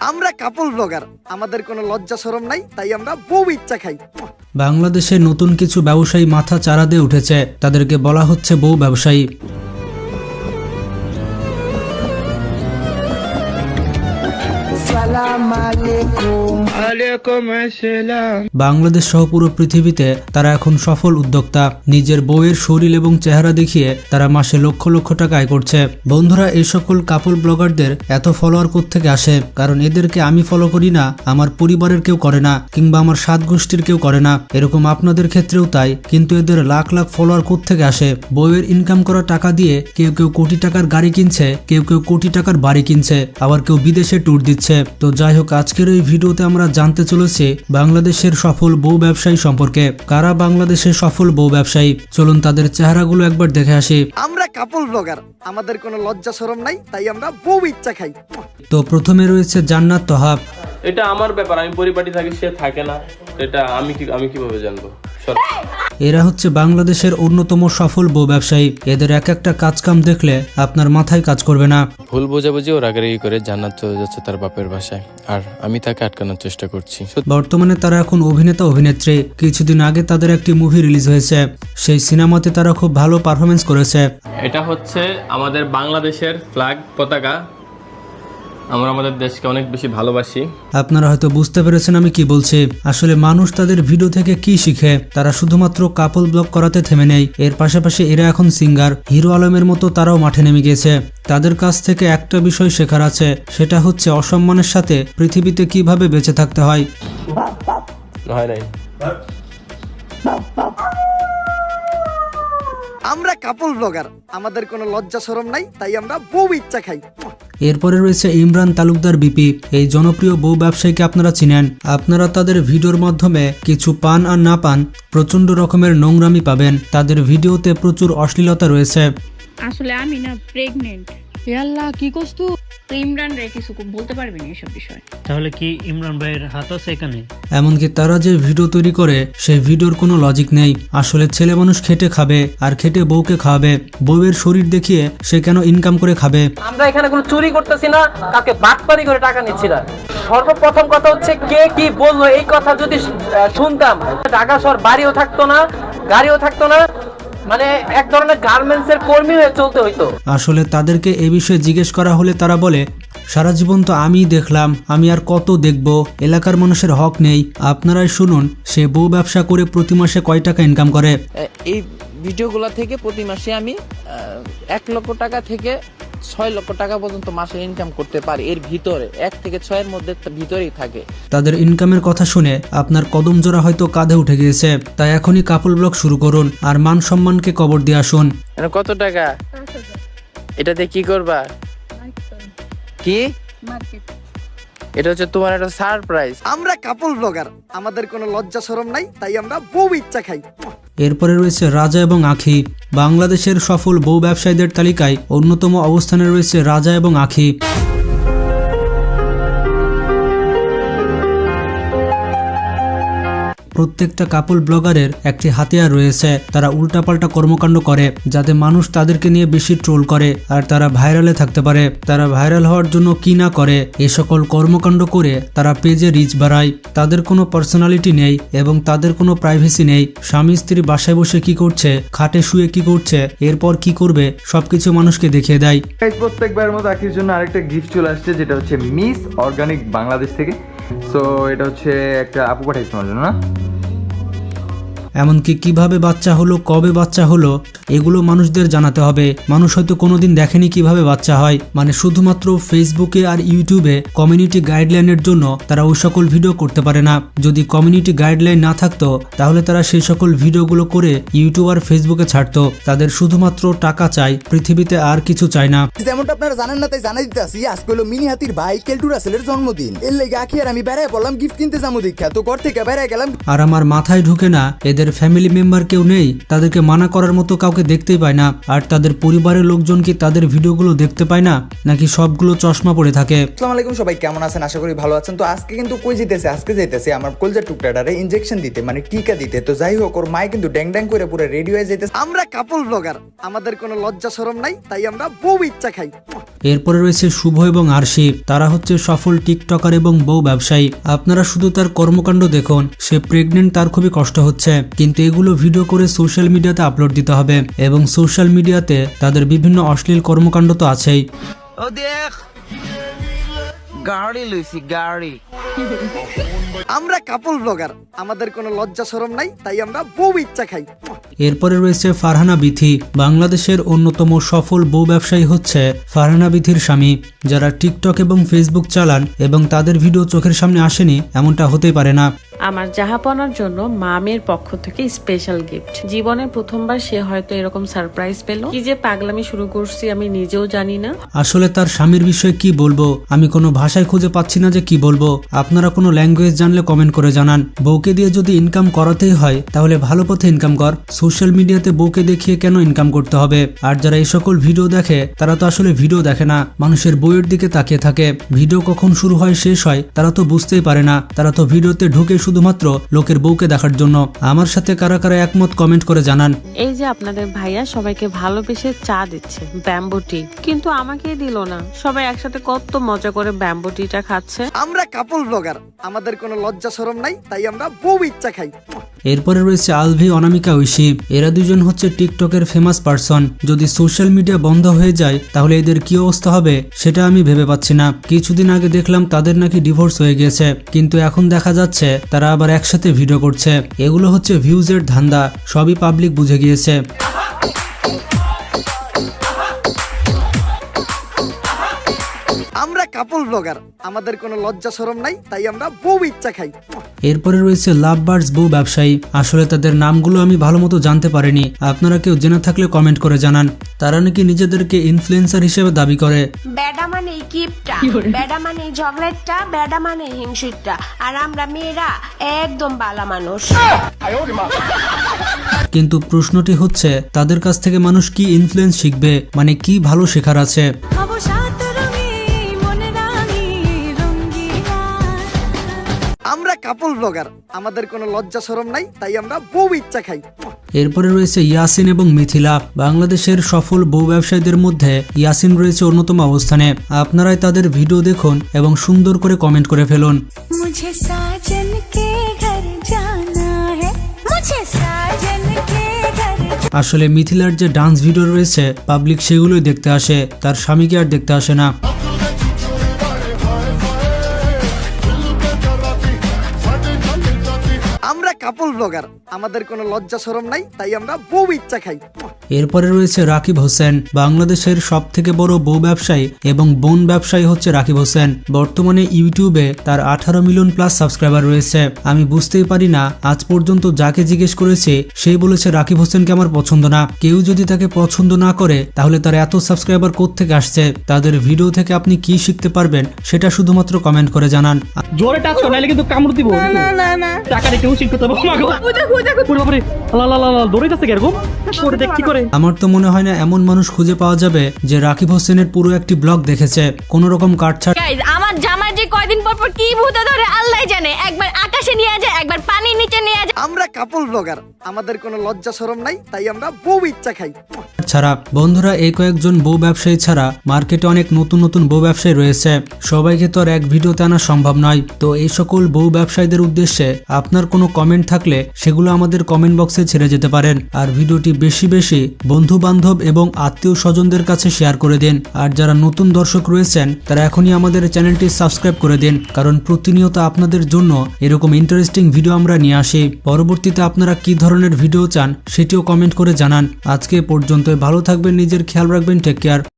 আমরা কাপল ব্লগার, আমাদের কোনো লজ্জা শরম নাই, তাই আমরা বউ ইচ্ছা খাই। বাংলাদেশে নতুন কিছু ব্যবসায়ী মাথা চারা দিয়ে উঠেছে, তাদেরকে বলা হচ্ছে বউ ব্যবসায়ী। বাংলাদেশ সহ পুরো পৃথিবীতে তারা এখন সফল উদ্যোক্তা। নিজের বউয়ের শরীর এবং চেহারা দেখিয়ে তারা মাসে লক্ষ লক্ষ টাকা আয় করছে। বন্ধুরা, এই সকল কাপল ব্লগারদের এত ফলোয়ার কোত্থেকে আসে? কারণ এদেরকে আমি ফলো করি না, আমার পরিবারের কেউ করে না, কিংবা আমার সাত গোষ্ঠীর কেউ করে না। এরকম আপনাদের ক্ষেত্রেও তাই। কিন্তু এদের লাখ লাখ ফলোয়ার কোত্থেকে আসে? বউয়ের ইনকাম করা টাকা দিয়ে কেউ কেউ কোটি টাকার গাড়ি কিনছে, কেউ কেউ কোটি টাকার বাড়ি কিনছে, আবার কেউ বিদেশে ট্যুর দিচ্ছে। তো যাই হোক, আজকের এই ভিডিওতে আমরা জানতে চলেছি বাংলাদেশের সফল বউ ব্যবসায়ী সম্পর্কে। কারা বাংলাদেশের সফল বউ ব্যবসায়ী? চলুন তাদের চেহারাগুলো একবার দেখে আসি। আমরা কাপল ব্লগার, আমাদের কোনো লজ্জা শরম নাই, তাই আমরা বউ ইচ্ছা খাই। তো প্রথমে রয়েছে জান্নাত তোহাব। এটা আমার ব্যাপার, আমি পরিপাটি থাকি, সে থাকে না, এটা আমি কিভাবে জানবো? এরা হচ্ছে বাংলাদেশের অন্যতম সফল বউ ব্যবসায়ী। এদের এক একটা কাজ কাম দেখলে আপনার মাথায় কাজ করবে না। ভুল বোঝাবুঝি ও রাগারাগি করে জান্নাত চলে যাচ্ছে তার বাপের বাসায়, আর আমি তাকে আটকানোর চেষ্টা করছি। বর্তমানে তারা এখন অভিনেতা অভিনেত্রী। কিছুদিন আগে তাদের একটি মুভি রিলিজ হয়েছে, সেই সিনেমাতে তারা খুব ভালো পারফরমেন্স করেছে। এটা হচ্ছে আমাদের বাংলাদেশের ফ্ল্যাগ পতাকা। আমরা আমাদের দেশকে অনেক বেশি ভালোবাসি। আপনারা হয়তো বুঝতে পেরেছেন আমি কি বলছি। আসলে মানুষ তাদের ভিডিও থেকে কি শিখে? তারা শুধুমাত্র কাপল ব্লগ করাতে থেমে নেই, এর পাশাপাশি এরা এখন সিঙ্গার। হিরো আলমের মতো তারাও মাঠে নেমে গিয়েছে। তাদের কাছ থেকে একটা বিষয় শেখার আছে, সেটা হচ্ছে অসম্মানের সাথে পৃথিবীতে কিভাবে বেঁচে থাকতে হয়। আমরা কাপল ব্লগার, আমাদের কোনো লজ্জা শরম নাই, তাই আমরা বউ ইচ্ছা খাই। এরপরে রয়েছে ইমরান তালুকদার বিপি। এই জনপ্রিয় বউ ব্যবসায়ীকে আপনারা চিনেন। আপনারা তাদের ভিডিওর মাধ্যমে কিছু পান আর না পান, প্রচন্ড রকমের নোংরামি পাবেন। তাদের ভিডিওতে প্রচুর অশ্লীলতা রয়েছে। আসলে আমি না প্রেগনেন্ট। আল্লাহ, কি করছ তুই? ইমরান রে কিছু বলতে পারবি না এসব বিষয়। তাহলে কি ইমরান ভাইয়ের হাত আছে এখানে? এমনকি তারা যে ভিডিও তৈরি করে সেই ভিডিওর কোনো লজিক নেই। আসলে ছেলে মানুষ খেটে খাবে, আর খেটে বউকে খাওয়াবে। বউয়ের শরীর দেখিয়ে সে কেন ইনকাম করে খাবে? আমরা এখানে কোনো চুরি করতেছি না, কাকে বাটপারি করে টাকা নিচ্ছি না। সর্বপ্রথম কথা হচ্ছে, কে কি বললো এই কথা যদি শুনতাম, ঢাকা শহর বাড়িও থাকতো না, গাড়িও থাকতো না, মানে এক ধরনের গার্মেন্টস এর কর্মী হয়ে চলতে হইতো। আসলে তাদেরকে এ বিষয়ে জিজ্ঞেস করা হলে তারা বলে, সারা জীবন তো আমি দেখলাম, আমি আর কত দেখব, এলাকার মানুষের হক নেই। আপনারাই শুনুন সে বউ ব্যবসা করে প্রতি মাসে কয় টাকা ইনকাম করে। এই ভিডিওগুলো থেকে প্রতি মাসে আমি 1 লক্ষ টাকা থেকে 6 লক্ষ টাকা পর্যন্ত মাসে ইনকাম করতে পারি। এর ভিতরে 1 থেকে 6 এর মধ্যে ভিতরেই থাকে। তাদের ইনকামের কথা শুনে আপনার কদম জোড়া হয়তো কাঁধে উঠে গিয়েছে। তাই এখনই কাপল ব্লগ শুরু করুন আর মান সম্মানকে কবর দিয়ে আসুন। কত টাকা? এটাতে কি করবা? কি? এটা হচ্ছে তোমার একটা সারপ্রাইজ। আমরা কাপল ব্লগার, আমাদের কোনো লজ্জা শরম নাই, তাই আমরা বউ ইচ্ছা খাই। এরপরে রয়েছে রাজা এবং আখি। বাংলাদেশের সফল বউ ব্যবসায়ীদের তালিকায় অন্যতম অবস্থানে রয়েছে রাজা এবং আখি। প্রত্যেকটা কাপল ব্লগারের একটি হাতিয়ার রয়েছে। তারা উল্টাপাল্টা কর্মকাণ্ড করে যাতে মানুষ তাদেরকে নিয়ে বেশি ট্রোল করে আর তারা ভাইরালে থাকতে পারে। তারা ভাইরাল হওয়ার জন্য কি না করে, এ সকল কর্মকাণ্ড করে তারা পেজে রিচ বাড়ায়। তাদের কোনো পার্সোনালিটি নেই এবং তাদের কোনো প্রাইভেসি নেই। স্বামী স্ত্রী বাসায় বসে কি করছে, খাটে শুয়ে কি করছে, এরপর কি করবে, সবকিছু মানুষকে দেখিয়ে দেয়। প্রত্যেকবারের মতো আখির জন্য আরেকটা গিফট চলে আসছে, যেটা হচ্ছে মিস অর্গানিক বাংলাদেশ থেকে। সো এটা হচ্ছে একটা আপু পাঠাইছে তোমার জন্য না? এমনকি কিভাবে বাচ্চা হলো, কবে বাচ্চা হলো, এগুলো মানুষদের জানাতে হবে। মানুষ হয়তো কোনোদিন দেখেনি কিভাবে বাচ্চা হয়। মানে শুধুমাত্র ফেসবুকে আর ইউটিউবে কমিউনিটি গাইডলাইনের জন্য তারা ওই সকল ভিডিও করতে পারে না। যদি কমিউনিটি গাইডলাইন না থাকতো তাহলে তারা সেই সকল ভিডিওগুলো করে ইউটিউব আর ফেসবুকে ছাড়তো। তাদের শুধুমাত্র টাকা চাই, পৃথিবীতে আর কিছু চায় না। যেমনটা আপনারা জানেন না তাই জানাই দিতেছি, আজকে হলো মিনি হাতির ভাই কেলটু রাসেলের জন্মদিন। এর লেগে আখি আর আমি বেড়ায় বললাম গিফট কিনতে যাবো দেখা, তো ঘর থেকে বেড়ায় গেলাম। আর আমার মাথায় ঢুকে না এদের তাদের ফ্যামিলি মেম্বার কেউ নেই, তাদেরকে মানা করার মতো কাউকে দেখতেই পায় না, আর তাদের পরিবারের লোকজন কি তাদের ভিডিওগুলো দেখতে পায় না, নাকি সবগুলো চশমা পড়ে থাকে? আসসালামু আলাইকুম সবাই, কেমন আছেন? আশা করি ভালো আছেন। তো আজকে কিন্তু কই যেতেছে, আজকে যেতেছে আমার কলজার টুকরাটারে ইনজেকশন দিতে, মানে টিকা দিতে। তো যাই হোক, ওর মায়ে কিন্তু ড্যাং ড্যাং করে পুরো রেডি হয়ে যেতেছে। আমরা কাপল ব্লগার, আমাদের কোনো লজ্জা শরম নাই, তাই আমরা বউ ইচ্ছা খাই। এরপরে রয়েছে শুভ এবং আরশি, তারা হচ্ছে সফল টিকটকার এবং বউ ব্যবসায়ী। আপনারা শুধু তার কর্মকাণ্ড দেখুন, সে প্রেগনেন্ট, তার খুবই কষ্ট হচ্ছে, কিন্তু এগুলো ভিডিও করে সোশ্যাল মিডিয়াতে আপলোড দিতে হবে, এবং সোশ্যাল মিডিয়াতে তাদের বিভিন্ন অশ্লীল কর্মকাণ্ড তো আছেই। ও দেখ গাড়ি লইছি গাড়ি। আমরা কাপল ব্লগার, আমাদের কোনো লজ্জা শরম নাই, তাই আমরা বউ ইচ্ছা খাই। এরপরে রয়েছে ফারহানা বিথি, বাংলাদেশের অন্যতম সফল বউ ব্যবসায়ী হচ্ছে ফারহানা বিথির স্বামী। যারা টিকটক এবং ফেসবুক চালান এবং তাদের ভিডিও চোখের সামনে আসেনি, এমনটা হতেই পারে না। আমার জাহাপনার জন্য মামের পক্ষ থেকে স্পেশাল গিফট। জীবনে প্রথমবার সে হয়তো এরকম সারপ্রাইজ পেল। কি যে পাগলামি শুরু করছি আমি নিজেও জানি না। আসলে তার স্বামীর বিষয়ে কি বলবো, আমি কোনো ভাষায় খুঁজে পাচ্ছি না যে কি বলবো। আপনারা কোনো ল্যাঙ্গুয়েজ জানলে কমেন্ট করে জানান। বউকে দিয়ে যদি ইনকাম করাতেই হয় তাহলে ভালো পথে ইনকাম কর, সোশ্যাল মিডিয়াতে বউকে দেখিয়ে কেন ইনকাম করতে হবে? আর যারা এই সকল ভিডিও দেখে তারা তো আসলে ভিডিও দেখে না, মানুষের বউয়ের দিকে তাকিয়ে থাকে। ভিডিও কখন শুরু হয় শেষ হয় তারা তো বুঝতেই পারে না, তারা তো ভিডিওতে ঢুকে শুধুমাত্র লোকের বউকে দেখার জন্য। আমার সাথে কারা কারা একমত কমেন্ট করে জানান। এই যে আপনাদের ভাইয়া সবাইকে ভালোবেসে চা দিচ্ছে, ব্যাম্বো টি, কিন্তু আমাকে দিল না। সবাই একসাথে কত মজা করে ব্যাম্বো টিটা খাচ্ছে। আমরা কাপল ব্লগার, আমাদের কোনো লজ্জা শরম নাই, তাই আমরা বউ ইচ্ছা খাই। এরপরে রয়েছে আলভি, অনামিকা, ঐশী। এরা দুজন হচ্ছে টিকটকের ফেমাস পারসন। যদি সোশ্যাল মিডিয়া বন্ধ হয়ে যায় তাহলে এদের কি অবস্থা হবে সেটা আমি ভেবে পাচ্ছি না। কিছুদিন আগে দেখলাম তাদের নাকি ডিভোর্স হয়ে গেছে, কিন্তু এখন দেখা যাচ্ছে তারা আবার একসাথে ভিডিও করছে। এগুলো হচ্ছে ভিউজের ধান্দা, সবই পাবলিক বুঝে গিয়েছে। আমরা কাপল ব্লগার, আমাদের কোনো লজ্জা শরম নাই, তাই আমরা বউ ইচ্ছা খাই। এরপরে রয়েছে লাভ বার্ডস বউ ব্যবসায়ী। আসলে তাদের নামগুলো আমি ভালো মতো জানতে পারিনি, আপনারা কেউ জেনে থাকলে কমেন্ট করে জানান। তারা নাকি নিজেদেরকে ইনফ্লুয়েন্সার হিসেবে দাবি করে। বেডা মানে কিপটা, বেডা মানে ঝগড়াটা, বেডা মানে হিংসুটটা, আর আমরা মেয়েরা একদম বালা মানুষ। কিন্তু প্রশ্নটি হচ্ছে তাদের কাছ থেকে মানুষ কি ইনফ্লুয়েন্স শিখবে, মানে কি ভালো শেখার আছে? আমরা কাপল ব্লগার, আমাদের কোনো লজ্জা শরম নাই, তাই আমরা বউ ইচ্ছা খাই। এরপরে রয়েছে ইয়াসিন এবং মিথিলা। বাংলাদেশের সফল বউ ব্যবসায়ীদের মধ্যে ইয়াসিন রয়েছে অন্যতম অবস্থানে। আপনারাই তাদের ভিডিও দেখুন এবং সুন্দর করে কমেন্ট করে ফেলুন। আসলে মিথিলার যে ডান্স ভিডিও রয়েছে পাবলিক সেগুলোই দেখতে আসে, তার স্বামীকে আর দেখতে আসে না। আমরা কাপল ব্লগার, আমাদের কোনো লজ্জা শরম নাই, তাই আমরা বউ ইচ্ছা খাই। এরপরে রয়েছে রাকিব হোসেন। বাংলাদেশের সব থেকে বড় বউ ব্যবসায়ী এবং বোন ব্যবসায়ী হচ্ছে রাকিব হোসেন। বর্তমানে ইউটিউবে তার 18 মিলিয়ন প্লাস সাবস্ক্রাইবার রয়েছে। আমি বুঝতেই পারি না, আজ পর্যন্ত যাকে জিজ্ঞেস করেছে সেই বলেছে রাকিব হোসেনকে আমার পছন্দ না। কেউ যদি তাকে পছন্দ না করে তাহলে তার এত সাবস্ক্রাইবার কোত্থেকে আসছে? তাদের ভিডিও থেকে আপনি কি শিখতে পারবেন সেটা শুধুমাত্র কমেন্ট করে জানান। জোরে টাচ করো নাইলে কিন্তু কামড় দিব। না না না, টাকা রেখে উচিত করতে হবে। আমার তো মনে হয় না এমন মানুষ খুঁজে পাওয়া যাবে যে রাকিব হোসেনের পুরো একটি ব্লগ দেখেছে, কোন রকম কাটছাট। আমার জামার যে কয়দিন পর পর কি ভূত ধরে আল্লাহ জানে, একবার আকাশে নিয়ে যায়, একবার পানির নিচে নিয়ে যায়। আমরা কাপল ব্লগার, আমাদের কোনো লজ্জা শরম নাই, তাই আমরা বউ ইচ্ছা খাই। ছাড়া বন্ধুরা, এই কয়েকজন বউ ব্যবসায়ী ছাড়া মার্কেটে অনেক নতুন নতুন বউ ব্যবসায়ী রয়েছে। সবাইকে তো আর এক ভিডিওতে আনা সম্ভব নয়। তো এই সকল বউ ব্যবসায়ীদের উদ্দেশ্যে আপনার কোনো কমেন্ট থাকলে সেগুলো আমাদের কমেন্ট বক্সে ছেড়ে যেতে পারেন। আর ভিডিওটি বেশি বেশি বন্ধু বান্ধব এবং আত্মীয় স্বজনদের কাছে শেয়ার করে দিন। আর যারা নতুন দর্শক রয়েছেন তারা এখনই আমাদের চ্যানেলটি সাবস্ক্রাইব করে দিন, কারণ প্রতিনিয়ত আপনাদের জন্য এরকম ইন্টারেস্টিং ভিডিও আমরা নিয়ে আসি। পরবর্তীতে আপনারা কি ধরনের ভিডিও চান সেটিও কমেন্ট করে জানান। আজকে পর্যন্ত ভালো থাকবেন, নিজের খেয়াল রাখবেন, টেক কেয়ার।